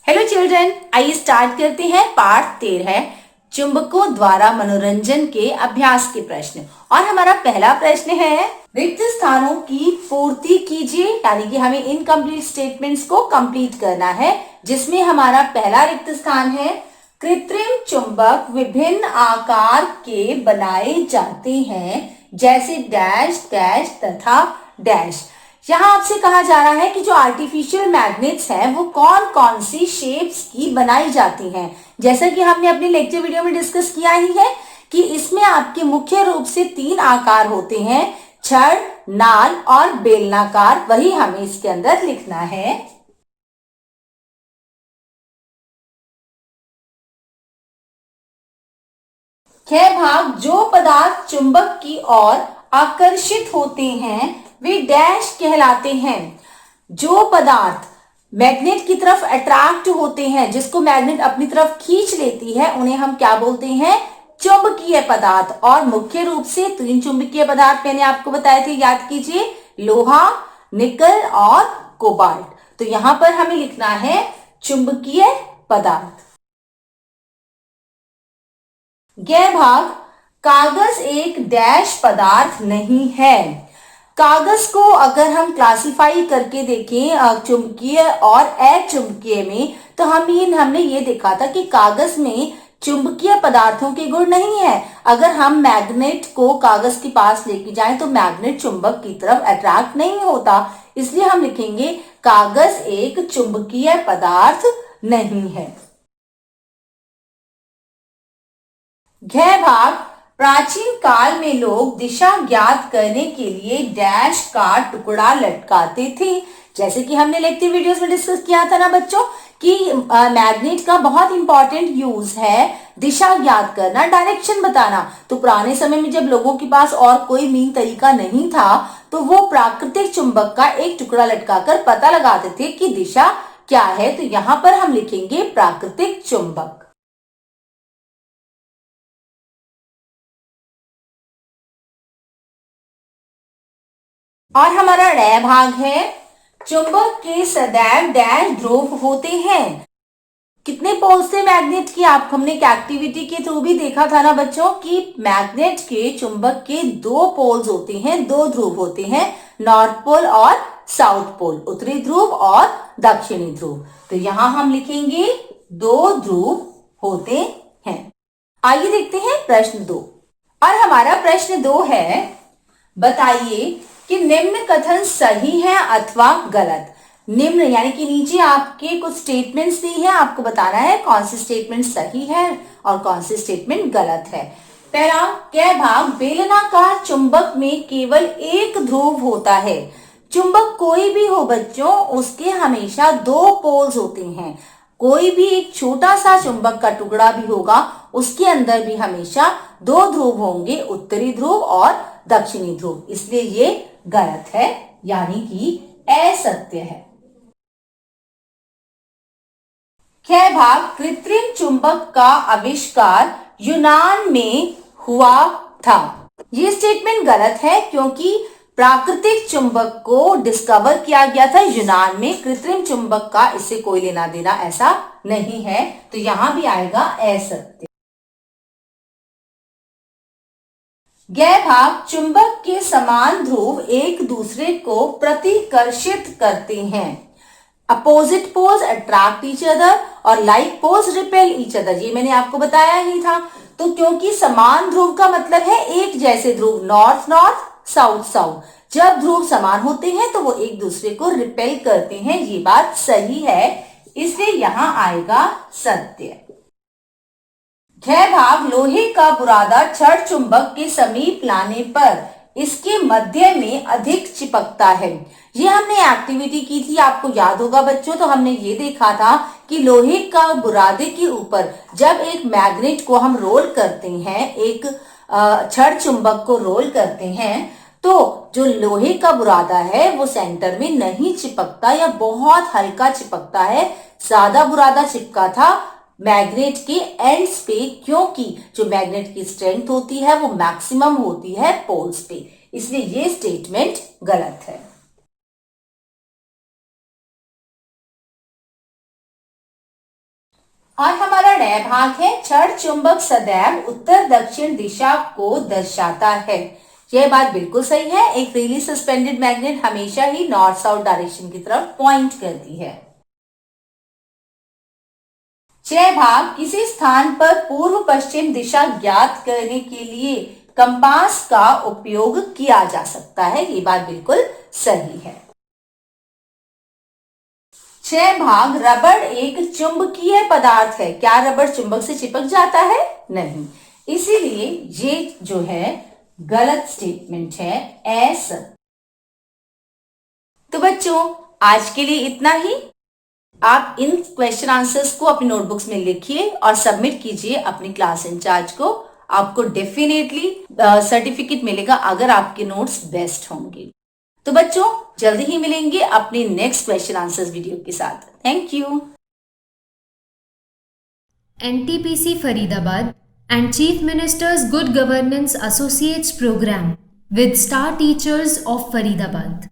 Hello children, आइए start करते हैं पाठ 13 चुंबकों द्वारा मनोरंजन के अभ्यास के प्रश्न। और हमारा पहला प्रश्न है, रिक्त स्थानों की पूर्ति कीजिए, यानी कि हमें इनकम्प्लीट स्टेटमेंट्स को कंप्लीट करना है। जिसमें हमारा पहला रिक्त स्थान है, कृत्रिम चुंबक विभिन्न आकार के बनाए जाते हैं, जैसे डैश डैश तथा डैश। यहाँ आपसे कहा जा रहा है कि जो आर्टिफिशियल मैग्नेट्स हैं वो कौन कौन सी शेप्स की बनाई जाती हैं। जैसा कि हमने अपने लेक्चर वीडियो में डिस्कस किया ही है कि इसमें आपके मुख्य रूप से 3 आकार होते हैं, छड़, नाल और बेलनाकार। वही हमें इसके अंदर लिखना है। ख भाग, जो पदार्थ चुंबक की ओर आकर्षित होते हैं वे डैश कहलाते हैं। जो पदार्थ मैग्नेट की तरफ अट्रैक्ट होते हैं, जिसको मैग्नेट अपनी तरफ खींच लेती है, उन्हें हम क्या बोलते हैं? चुंबकीय पदार्थ। और मुख्य रूप से 3 चुंबकीय पदार्थ मैंने आपको बताए थे, याद कीजिए, लोहा, निकल और कोबाल्ट। तो यहां पर हमें लिखना है चुंबकीय पदार्थ। ग भाग, कागज एक डैश पदार्थ नहीं है। कागज को अगर हम क्लासिफाई करके देखें चुंबकीय और अचुंबकीय में, तो हमने ये देखा था कि कागज में चुंबकीय पदार्थों के गुण नहीं है। अगर हम मैग्नेट को कागज के पास लेके जाएं तो मैग्नेट चुंबक की तरफ अट्रैक्ट नहीं होता। इसलिए हम लिखेंगे कागज एक चुंबकीय पदार्थ नहीं है। घ भाग, प्राचीन काल में लोग दिशा ज्ञात करने के लिए डैश का टुकड़ा लटकाते थे। जैसे कि हमने लेक्चर वीडियोस में डिस्कस किया था ना बच्चों कि मैग्नेट का बहुत इंपॉर्टेंट यूज है दिशा ज्ञात करना, डायरेक्शन बताना। तो पुराने समय में जब लोगों के पास और कोई मीन तरीका नहीं था तो वो प्राकृतिक चुंबक का एक टुकड़ा लटकाकर पता लगाते थे कि दिशा क्या है। तो यहां पर हम लिखेंगे प्राकृतिक चुंबक। और हमारा ड़ भाग है, चुंबक के सदैव डैश ध्रुव होते हैं। कितने पोल्स थे मैग्नेट की? हमने एक एक्टिविटी के थ्रू भी देखा था ना बच्चों कि मैग्नेट के चुंबक के 2 पोल्स होते हैं, 2 ध्रुव होते हैं, नॉर्थ पोल और साउथ पोल, उत्तरी ध्रुव और दक्षिणी ध्रुव। तो यहां हम लिखेंगे 2 ध्रुव होते हैं। आइए देखते हैं प्रश्न 2। और हमारा प्रश्न 2 है, बताइए कि निम्न कथन सही है अथवा गलत। निम्न यानी कि नीचे आपके कुछ स्टेटमेंट्स दी है, आपको बताना है कौन सी स्टेटमेंट सही है और कौन सी स्टेटमेंट गलत है। पहला, क भाग, बेलनाकार चुंबक में केवल एक ध्रुव होता है। चुंबक कोई भी हो बच्चों, उसके हमेशा 2 पोल्स होते हैं। कोई भी एक छोटा सा चुंबक का टुकड़ा भी होगा, उसके अंदर भी हमेशा 2 ध्रुव होंगे, उत्तरी ध्रुव और दक्षिणी ध्रुव। इसलिए ये गलत है, यानी कि असत्य है। ख भाग, कृत्रिम चुंबक का आविष्कार यूनान में हुआ था। ये स्टेटमेंट गलत है क्योंकि प्राकृतिक चुंबक को डिस्कवर किया गया था यूनान में। कृत्रिम चुंबक का इससे कोई लेना देना ऐसा नहीं है। तो यहां भी आएगा असत्य। ग भाग, चुंबक के समान ध्रुव एक दूसरे को प्रतिकर्षित करते हैं। Opposite poles attract each other और like poles repel each other. ये मैंने आपको बताया ही था। तो क्योंकि समान ध्रुव का मतलब है एक जैसे ध्रुव, नॉर्थ नॉर्थ, साउथ साउथ। जब ध्रुव समान होते हैं तो वो एक दूसरे को रिपेल करते हैं। ये बात सही है, इसलिए यहां आएगा सत्य। घ भाग, लोहे का बुरादा छड़ चुंबक के समीप लाने पर इसके मध्य में अधिक चिपकता है। ये हमने एक्टिविटी की थी, आपको याद होगा बच्चों। तो हमने ये देखा था कि लोहे का बुरादे के ऊपर जब एक मैग्नेट को हम रोल करते हैं, एक छड़ चुंबक को रोल करते हैं, तो जो लोहे का बुरादा है वो सेंटर में नहीं चिपकता या बहुत हल्का चिपकता है। ज्यादा बुरादा चिपका था मैग्नेट के एंड्स पे, क्योंकि जो मैग्नेट की स्ट्रेंथ होती है वो मैक्सिमम होती है पोल्स पे। इसलिए ये स्टेटमेंट गलत है। और हमारा नया भाग है क्षण चुंबक सदैव उत्तर दक्षिण दिशा को दर्शाता है। यह बात बिल्कुल सही है। एक फ्रीली सस्पेंडेड मैग्नेट हमेशा ही नॉर्थ साउथ डायरेक्शन की तरफ पॉइंट करती है। छह भाग किसी स्थान पर पूर्व पश्चिम दिशा ज्ञात करने के लिए कंपास का उपयोग किया जा सकता है। ये बात बिल्कुल सही है। छह भाग रबड़ एक चुंबकीय पदार्थ है। क्या रबड़ चुंबक से चिपक जाता है? नहीं। इसीलिए ये जो है गलत स्टेटमेंट है, ऐसा। तो बच्चों आज के लिए इतना ही। आप इन क्वेश्चन आंसर्स को अपनी नोटबुक्स में लिखिए और सबमिट कीजिए अपनी क्लास इंचार्ज को। आपको डेफिनेटली सर्टिफिकेट मिलेगा अगर आपके नोट्स बेस्ट होंगे। तो बच्चों जल्दी ही मिलेंगे अपनी नेक्स्ट क्वेश्चन आंसर्स वीडियो के साथ। Thank you. NTPC Faridabad and Chief Minister's Good Governance Associates Program with Star Teachers of Faridabad.